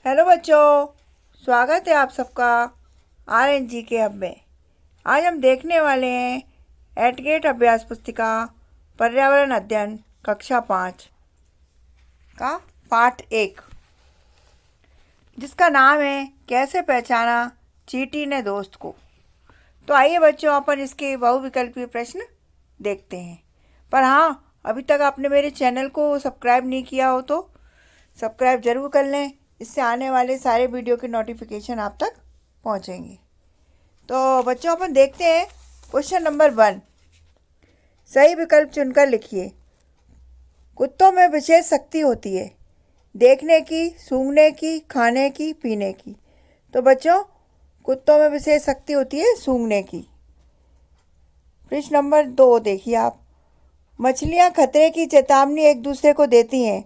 Hello बच्चों, स्वागत है आप सबका RNG के हब में। आज हम देखने वाले हैं एट गेट अभ्यास पुस्तिका पर्यावरण अध्ययन कक्षा 5 का पाठ 1, जिसका नाम है कैसे पहचाना चींटी ने दोस्त को। तो आइए बच्चों, अपन इसके बहुविकल्पीय प्रश्न देखते हैं। पर हाँ, अभी तक आपने मेरे चैनल को सब्सक्राइब नहीं किया हो तो सब्सक्राइब ज़रूर कर लें। इससे आने वाले सारे वीडियो के नोटिफिकेशन आप तक पहुंचेंगे। तो बच्चों, अपन देखते हैं क्वेश्चन नंबर 1। सही विकल्प चुनकर लिखिए। कुत्तों में विशेष शक्ति होती है, देखने की, सूंघने की, खाने की, पीने की। तो बच्चों, कुत्तों में विशेष शक्ति होती है सूंघने की। प्रश्न नंबर 2 देखिए आप। मछलियाँ खतरे की चेतावनी एक दूसरे को देती हैं,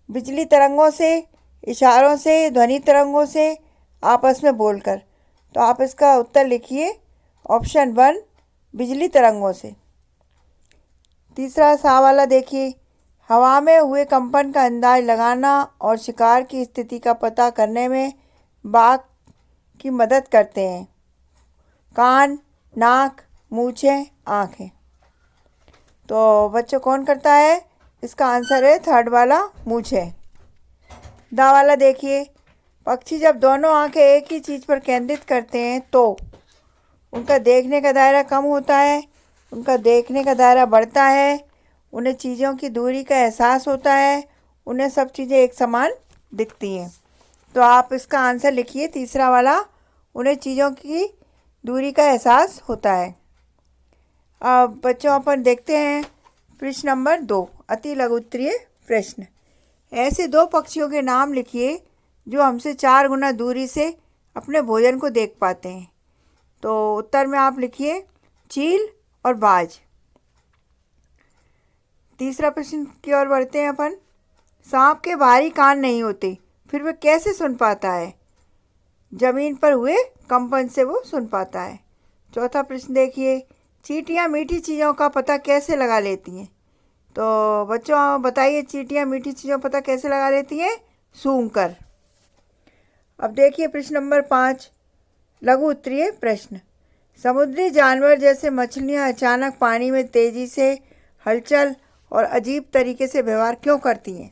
बिजली तरंगों से, इशारों से, ध्वनि तरंगों से, आपस में बोलकर। तो आप इसका उत्तर लिखिए ऑप्शन 1, बिजली तरंगों से। तीसरा सा वाला देखिए। हवा में हुए कंपन का अंदाज लगाना और शिकार की स्थिति का पता करने में बाघ की मदद करते हैं। कान, नाक, मूंछें, आँखें। तो बच्चों, कौन करता है? इसका आंसर है थर्ड वाला, मूंछें। दा वाला देखिए। पक्षी जब दोनों आंखें एक ही चीज़ पर केंद्रित करते हैं तो उनका देखने का दायरा कम होता है, उनका देखने का दायरा बढ़ता है, उन्हें चीज़ों की दूरी का एहसास होता है, उन्हें सब चीज़ें एक समान दिखती हैं। तो आप इसका आंसर लिखिए तीसरा वाला, उन्हें चीज़ों की दूरी का एहसास होता है। अब बच्चों, अपन देखते हैं प्रश्न नंबर 2, अति लघु उत्तरीय प्रश्न। ऐसे दो पक्षियों के नाम लिखिए जो हमसे 4 गुना दूरी से अपने भोजन को देख पाते हैं। तो उत्तर में आप लिखिए चील और बाज। तीसरा प्रश्न की ओर बढ़ते हैं अपन। सांप के बाहरी कान नहीं होते, फिर वह कैसे सुन पाता है? जमीन पर हुए कंपन से वो सुन पाता है। चौथा प्रश्न देखिए। चींटियाँ मीठी चीज़ों का पता कैसे लगा लेती हैं? तो बच्चों बताइए, चींटियाँ मीठी चीज़ों का पता कैसे लगा लेती हैं? सूंघ कर। अब देखिए प्रश्न नंबर 5, लघु उत्तरीय प्रश्न। समुद्री जानवर जैसे मछलियाँ अचानक पानी में तेजी से हलचल और अजीब तरीके से व्यवहार क्यों करती हैं?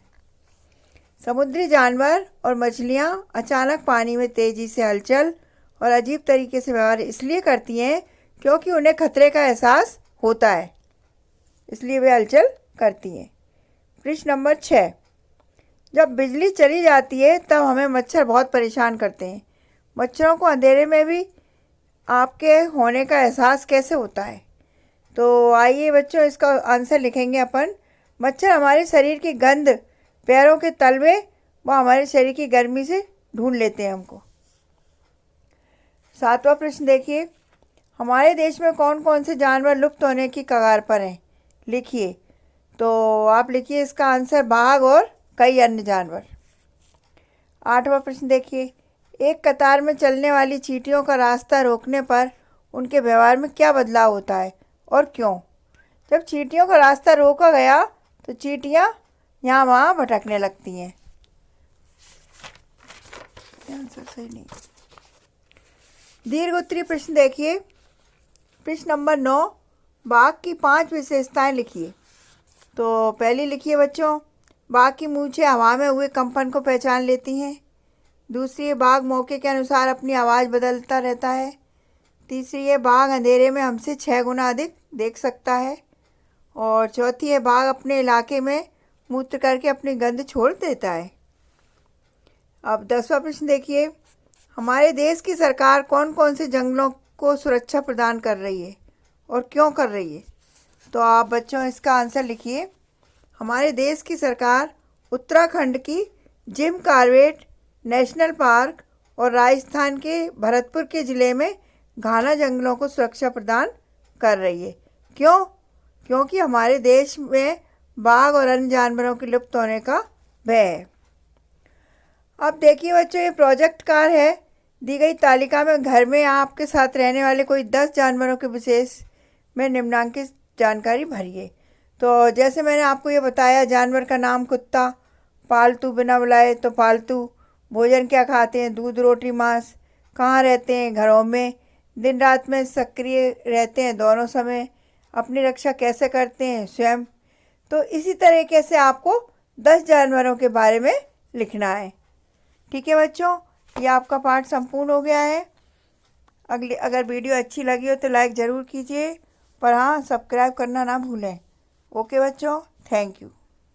समुद्री जानवर और मछलियाँ अचानक पानी में तेजी से हलचल और अजीब तरीके से व्यवहार इसलिए करती हैं क्योंकि उन्हें खतरे का एहसास होता है, इसलिए वे हलचल करती हैं। प्रश्न नंबर 6। जब बिजली चली जाती है तब हमें मच्छर बहुत परेशान करते हैं। मच्छरों को अंधेरे में भी आपके होने का एहसास कैसे होता है? तो आइए बच्चों, इसका आंसर लिखेंगे अपन। मच्छर हमारे शरीर की गंध, पैरों के तलवे व हमारे शरीर की गर्मी से ढूंढ लेते हैं हमको। 7वां प्रश्न देखिए। हमारे देश में कौन कौन से जानवर लुप्त होने की कगार पर हैं? लिखिए। तो आप लिखिए इसका आंसर बाघ और कई अन्य जानवर। 8वां प्रश्न देखिए। एक कतार में चलने वाली चींटियों का रास्ता रोकने पर उनके व्यवहार में क्या बदलाव होता है और क्यों? जब चींटियों का रास्ता रोका गया तो चींटियाँ यहाँ वहाँ भटकने लगती हैं। आंसर सही नहीं। दीर्घ उत्तरीय प्रश्न देखिए। प्रश्न नंबर 9, बाघ की 5 विशेषताएं लिखिए। तो पहली लिखिए बच्चों, बाघ की मूंछें हवा में हुए कंपन को पहचान लेती हैं। दूसरी, बाघ मौके के अनुसार अपनी आवाज़ बदलता रहता है। तीसरी है, बाघ अंधेरे में हमसे 6 गुना अधिक देख सकता है। और चौथी है, बाघ अपने इलाके में मूत्र करके अपनी गंध छोड़ देता है। अब 10वां प्रश्न देखिए। हमारे देश की सरकार कौन कौन से जंगलों को सुरक्षा प्रदान कर रही है और क्यों कर रही है? तो आप बच्चों इसका आंसर लिखिए। हमारे देश की सरकार उत्तराखंड की जिम कॉर्बेट नेशनल पार्क और राजस्थान के भरतपुर के ज़िले में घना जंगलों को सुरक्षा प्रदान कर रही है। क्यों? क्योंकि हमारे देश में बाघ और अन्य जानवरों के लुप्त होने का भय है। अब देखिए बच्चों, ये प्रोजेक्ट कार्य है। दी गई तालिका में घर में आपके साथ रहने वाले कोई 10 जानवरों के विशेष में निम्नांकित जानकारी भरिए। तो जैसे मैंने आपको ये बताया, जानवर का नाम कुत्ता, पालतू बिना बुलाए तो पालतू, भोजन क्या खाते हैं, दूध रोटी मांस, कहाँ रहते हैं, घरों में, दिन रात में सक्रिय रहते हैं, दोनों समय, अपनी रक्षा कैसे करते हैं स्वयं। तो इसी तरीके से आपको 10 जानवरों के बारे में लिखना है। ठीक है बच्चों, ये आपका पाठ संपूर्ण हो गया है। अगर वीडियो अच्छी लगी हो तो लाइक ज़रूर कीजिए, पर हाँ सब्सक्राइब करना ना भूलें। ओके बच्चों, थैंक यू।